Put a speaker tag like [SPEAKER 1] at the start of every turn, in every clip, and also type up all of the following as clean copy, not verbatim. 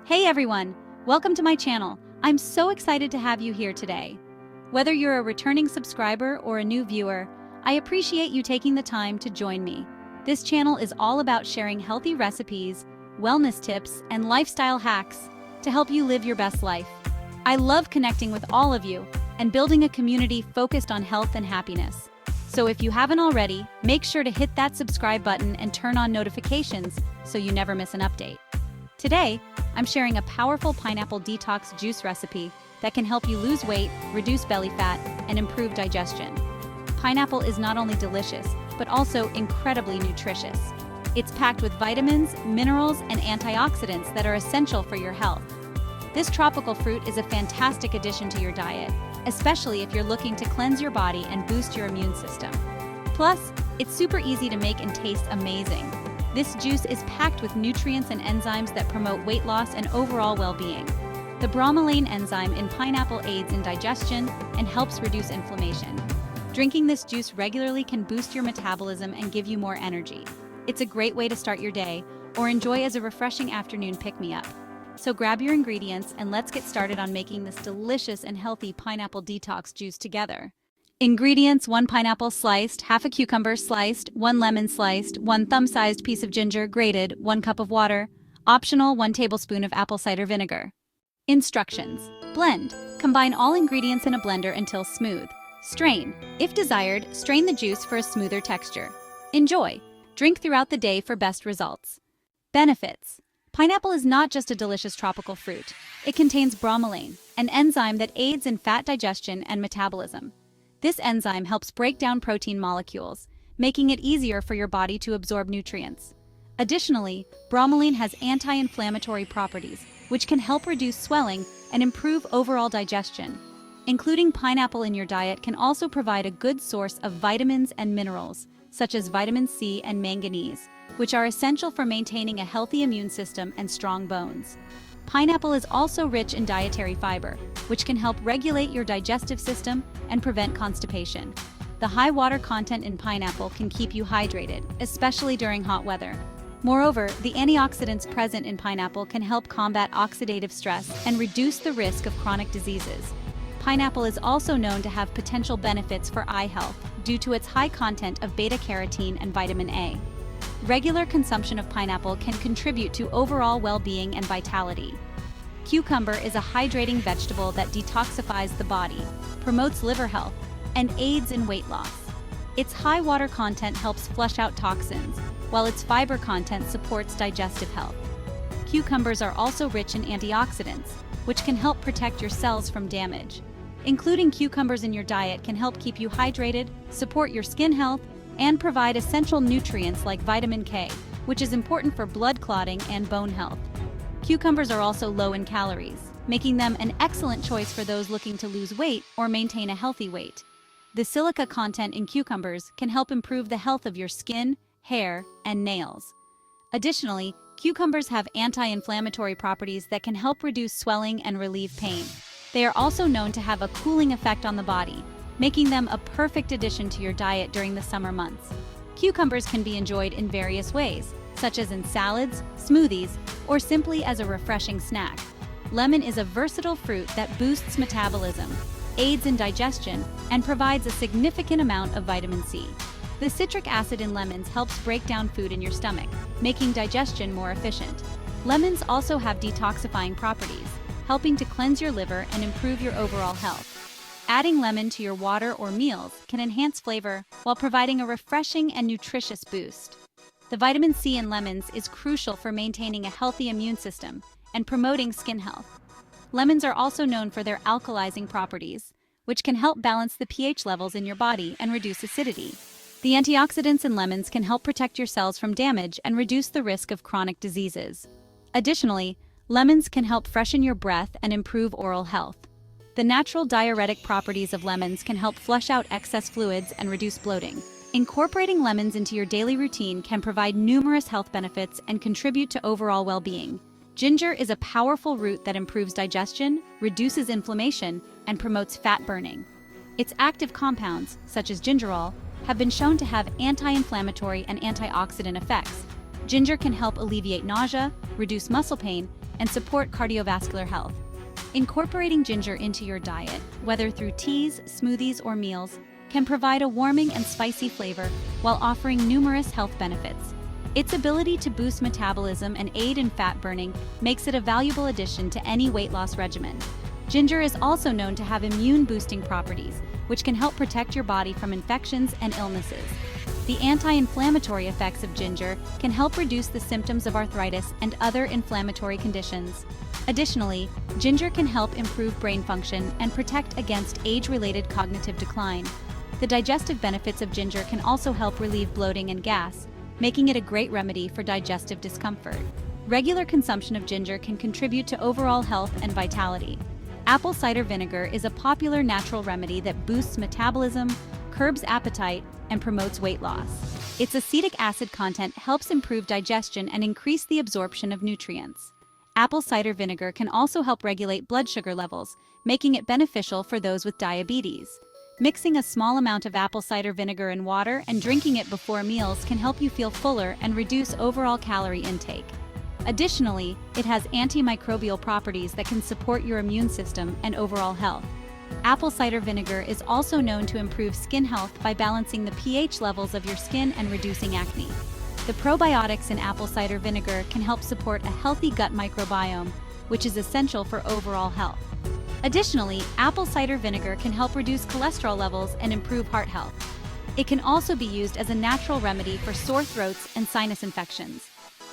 [SPEAKER 1] Hey everyone, welcome to my channel. I'm so excited to have you here today. Whether you're a returning subscriber or a new viewer, I appreciate you taking the time to join me. This channel is all about sharing healthy recipes, wellness tips, and lifestyle hacks to help you live your best life. I love connecting with all of you and building a community focused on health and happiness. So if you haven't already, make sure to hit that subscribe button and turn on notifications so you never miss an update. Today, I'm sharing a powerful pineapple detox juice recipe that can help you lose weight, reduce belly fat, and improve digestion. Pineapple is not only delicious, but also incredibly nutritious. It's packed with vitamins, minerals, and antioxidants that are essential for your health. This tropical fruit is a fantastic addition to your diet, especially if you're looking to cleanse your body and boost your immune system. Plus, it's super easy to make and tastes amazing. This juice is packed with nutrients and enzymes that promote weight loss and overall well-being. The bromelain enzyme in pineapple aids in digestion and helps reduce inflammation. Drinking this juice regularly can boost your metabolism and give you more energy. It's a great way to start your day or enjoy as a refreshing afternoon pick-me-up. So grab your ingredients and let's get started on making this delicious and healthy pineapple detox juice together. Ingredients: 1 pineapple sliced, half a cucumber sliced, 1 lemon sliced, 1 thumb-sized piece of ginger grated, 1 cup of water. Optional: 1 tablespoon of apple cider vinegar. Instructions: blend. Combine all ingredients in a blender until smooth. Strain. If desired, strain the juice for a smoother texture. Enjoy. Drink throughout the day for best results. Benefits: pineapple is not just a delicious tropical fruit. It contains bromelain, an enzyme that aids in fat digestion and metabolism. This enzyme helps break down protein molecules, making it easier for your body to absorb nutrients. Additionally, bromelain has anti-inflammatory properties, which can help reduce swelling and improve overall digestion. Including pineapple in your diet can also provide a good source of vitamins and minerals, such as vitamin C and manganese, which are essential for maintaining a healthy immune system and strong bones. Pineapple is also rich in dietary fiber, which can help regulate your digestive system and prevent constipation. The high water content in pineapple can keep you hydrated, especially during hot weather. Moreover, the antioxidants present in pineapple can help combat oxidative stress and reduce the risk of chronic diseases. Pineapple is also known to have potential benefits for eye health due to its high content of beta-carotene and vitamin A. Regular consumption of pineapple can contribute to overall well-being and vitality. Cucumber is a hydrating vegetable that detoxifies the body, promotes liver health, and aids in weight loss. Its high water content helps flush out toxins, while its fiber content supports digestive health. Cucumbers are also rich in antioxidants, which can help protect your cells from damage. Including cucumbers in your diet can help keep you hydrated, support your skin health, and provide essential nutrients like vitamin K, which is important for blood clotting and bone health. Cucumbers are also low in calories, making them an excellent choice for those looking to lose weight or maintain a healthy weight. The silica content in cucumbers can help improve the health of your skin, hair, and nails. Additionally, cucumbers have anti-inflammatory properties that can help reduce swelling and relieve pain. They are also known to have a cooling effect on the body, making them a perfect addition to your diet during the summer months. Cucumbers can be enjoyed in various ways, such as in salads, smoothies, or simply as a refreshing snack. Lemon is a versatile fruit that boosts metabolism, aids in digestion, and provides a significant amount of vitamin C. The citric acid in lemons helps break down food in your stomach, making digestion more efficient. Lemons also have detoxifying properties, helping to cleanse your liver and improve your overall health. Adding lemon to your water or meals can enhance flavor while providing a refreshing and nutritious boost. The vitamin C in lemons is crucial for maintaining a healthy immune system and promoting skin health. Lemons are also known for their alkalizing properties, which can help balance the pH levels in your body and reduce acidity. The antioxidants in lemons can help protect your cells from damage and reduce the risk of chronic diseases. Additionally, lemons can help freshen your breath and improve oral health. The natural diuretic properties of lemons can help flush out excess fluids and reduce bloating. Incorporating lemons into your daily routine can provide numerous health benefits and contribute to overall well-being. Ginger is a powerful root that improves digestion, reduces inflammation, and promotes fat burning. Its active compounds, such as gingerol, have been shown to have anti-inflammatory and antioxidant effects. Ginger can help alleviate nausea, reduce muscle pain, and support cardiovascular health. Incorporating ginger into your diet, whether through teas, smoothies, or meals, can provide a warming and spicy flavor while offering numerous health benefits. Its ability to boost metabolism and aid in fat burning makes it a valuable addition to any weight loss regimen. Ginger is also known to have immune-boosting properties, which can help protect your body from infections and illnesses. The anti-inflammatory effects of ginger can help reduce the symptoms of arthritis and other inflammatory conditions. Additionally, ginger can help improve brain function and protect against age-related cognitive decline. The digestive benefits of ginger can also help relieve bloating and gas, making it a great remedy for digestive discomfort. Regular consumption of ginger can contribute to overall health and vitality. Apple cider vinegar is a popular natural remedy that boosts metabolism, curbs appetite, and promotes weight loss. Its acetic acid content helps improve digestion and increase the absorption of nutrients. Apple cider vinegar can also help regulate blood sugar levels, making it beneficial for those with diabetes. Mixing a small amount of apple cider vinegar in water and drinking it before meals can help you feel fuller and reduce overall calorie intake. Additionally, it has antimicrobial properties that can support your immune system and overall health. Apple cider vinegar is also known to improve skin health by balancing the pH levels of your skin and reducing acne. The probiotics in apple cider vinegar can help support a healthy gut microbiome, which is essential for overall health. Additionally, apple cider vinegar can help reduce cholesterol levels and improve heart health. It can also be used as a natural remedy for sore throats and sinus infections.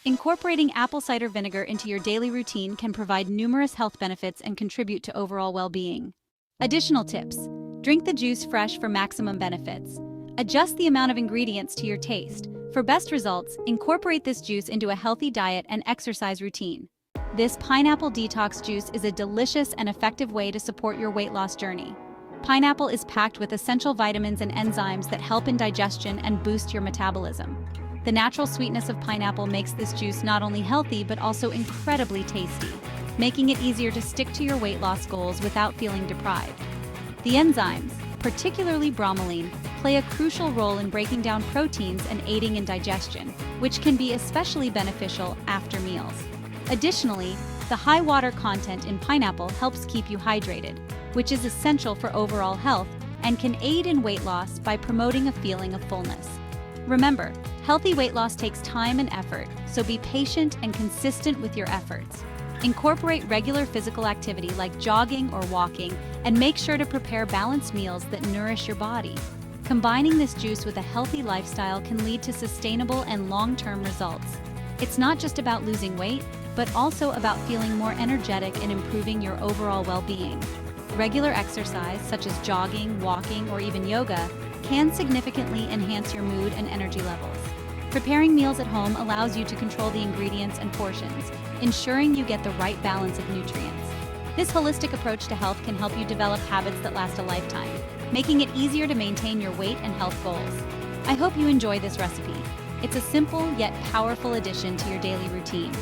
[SPEAKER 1] Incorporating apple cider vinegar into your daily routine can provide numerous health benefits and contribute to overall well-being. Additional tips: drink the juice fresh for maximum benefits. Adjust the amount of ingredients to your taste. For best results, incorporate this juice into a healthy diet and exercise routine. This pineapple detox juice is a delicious and effective way to support your weight loss journey. Pineapple is packed with essential vitamins and enzymes that help in digestion and boost your metabolism. The natural sweetness of pineapple makes this juice not only healthy but also incredibly tasty, making it easier to stick to your weight loss goals without feeling deprived. The enzymes, particularly bromelain, play a crucial role in breaking down proteins and aiding in digestion, which can be especially beneficial after meals. Additionally, the high water content in pineapple helps keep you hydrated, which is essential for overall health and can aid in weight loss by promoting a feeling of fullness. Remember, healthy weight loss takes time and effort, so be patient and consistent with your efforts. Incorporate regular physical activity like jogging or walking, and make sure to prepare balanced meals that nourish your body. Combining this juice with a healthy lifestyle can lead to sustainable and long-term results. It's not just about losing weight, but also about feeling more energetic and improving your overall well-being. Regular exercise, such as jogging, walking, or even yoga, can significantly enhance your mood and energy levels. Preparing meals at home allows you to control the ingredients and portions, ensuring you get the right balance of nutrients. This holistic approach to health can help you develop habits that last a lifetime, making it easier to maintain your weight and health goals. I hope you enjoy this recipe. It's a simple yet powerful addition to your daily routine.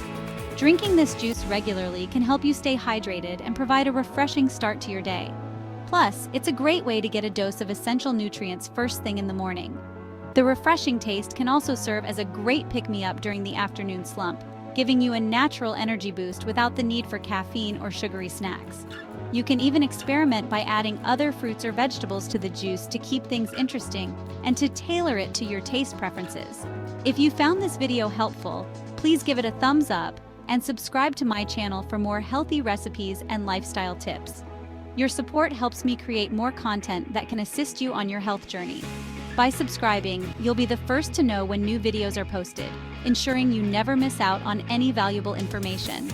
[SPEAKER 1] Drinking this juice regularly can help you stay hydrated and provide a refreshing start to your day. Plus, it's a great way to get a dose of essential nutrients first thing in the morning. The refreshing taste can also serve as a great pick-me-up during the afternoon slump, giving you a natural energy boost without the need for caffeine or sugary snacks. You can even experiment by adding other fruits or vegetables to the juice to keep things interesting and to tailor it to your taste preferences. If you found this video helpful, please give it a thumbs up and subscribe to my channel for more healthy recipes and lifestyle tips. Your support helps me create more content that can assist you on your health journey. By subscribing, you'll be the first to know when new videos are posted, ensuring you never miss out on any valuable information.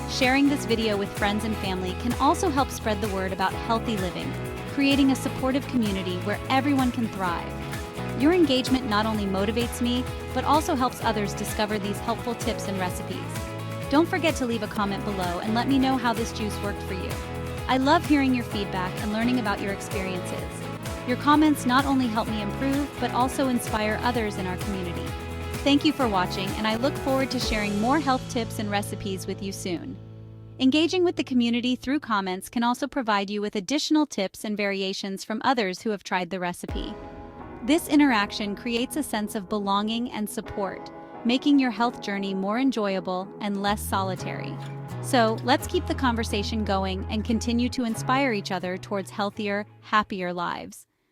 [SPEAKER 1] Sharing this video with friends and family can also help spread the word about healthy living, creating a supportive community where everyone can thrive. Your engagement not only motivates me, but also helps others discover these helpful tips and recipes. Don't forget to leave a comment below and let me know how this juice worked for you. I love hearing your feedback and learning about your experiences. Your comments not only help me improve, but also inspire others in our community. Thank you for watching, and I look forward to sharing more health tips and recipes with you soon. Engaging with the community through comments can also provide you with additional tips and variations from others who have tried the recipe. This interaction creates a sense of belonging and support, making your health journey more enjoyable and less solitary. So let's keep the conversation going and continue to inspire each other towards healthier, happier lives.